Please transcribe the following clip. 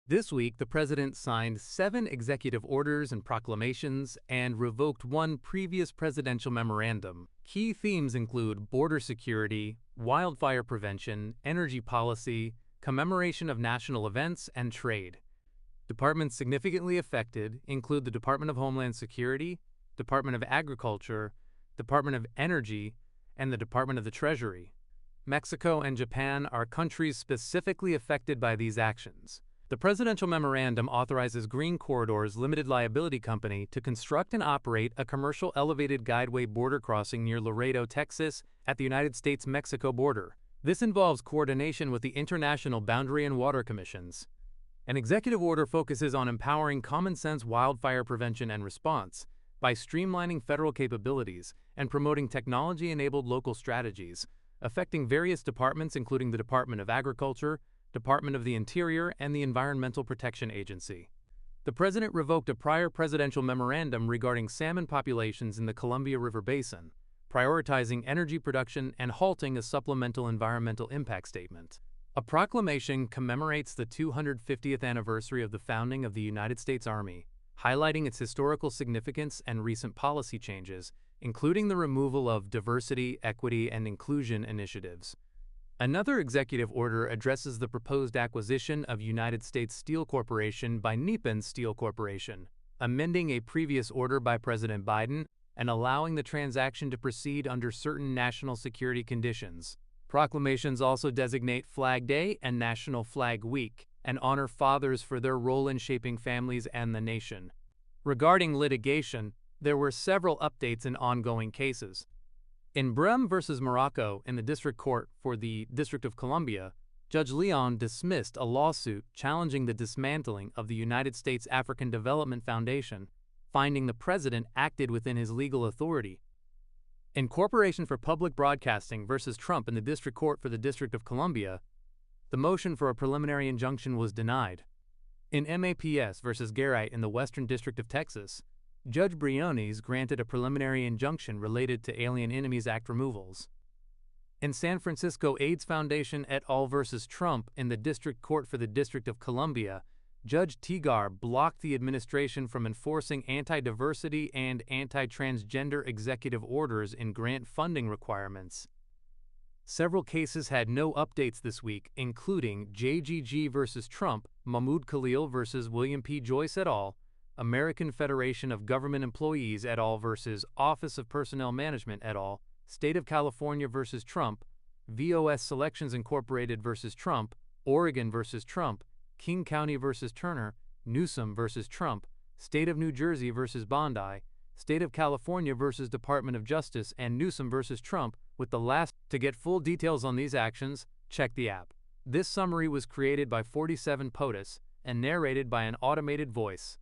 This week, the president signed 7 executive orders and proclamations and revoked 1 previous presidential memorandum. Key themes include border security, wildfire prevention, energy policy, commemoration of national events, and trade. Departments significantly affected include the Department of Homeland Security, Department of Agriculture, Department of Energy, and the Department of the Treasury. Mexico and Japan are countries specifically affected by these actions. The presidential memorandum authorizes Green Corridors Limited Liability Company to construct and operate a commercial elevated guideway border crossing near Laredo, Texas, at the United States-Mexico border. This involves coordination with the International Boundary and Water Commissions. An executive order focuses on empowering common-sense wildfire prevention and response by streamlining federal capabilities and promoting technology-enabled local strategies, affecting various departments including the Department of Agriculture, Department of the Interior, and the Environmental Protection Agency. The president revoked a prior presidential memorandum regarding salmon populations in the Columbia River Basin, prioritizing energy production and halting a supplemental environmental impact statement. A proclamation commemorates the 250th anniversary of the founding of the United States Army, highlighting its historical significance and recent policy changes, including the removal of diversity, equity, and inclusion initiatives. Another executive order addresses the proposed acquisition of United States Steel Corporation by Nippon Steel Corporation, amending a previous order by President Biden and allowing the transaction to proceed under certain national security conditions. Proclamations also designate Flag Day and National Flag Week and honor fathers for their role in shaping families and the nation. Regarding litigation, there were several updates in ongoing cases. In Brem v. Morocco in the District Court for the District of Columbia, Judge Leon dismissed a lawsuit challenging the dismantling of the United States African Development Foundation, finding the president acted within his legal authority. In Corporation for Public Broadcasting v. Trump in the District Court for the District of Columbia, the motion for a preliminary injunction was denied. In MAPS v. Garrett in the Western District of Texas, Judge Briones granted a preliminary injunction related to Alien Enemies Act removals. In San Francisco AIDS Foundation et al. v. Trump in the District Court for the District of Columbia, Judge Tegar blocked the administration from enforcing anti-diversity and anti-transgender executive orders in grant funding requirements. Several cases had no updates this week, including JGG v. Trump, Mahmoud Khalil v. William P. Joyce et al., American Federation of Government Employees et al. Versus Office of Personnel Management et al., State of California v. Trump, VOS Selections Incorporated v. Trump, Oregon v. Trump, King County v. Turner, Newsom v. Trump, State of New Jersey v. Bondi, State of California v. Department of Justice, and Newsom v. Trump, with the last. To get full details on these actions, check the app. This summary was created by 47Potus and narrated by an automated voice.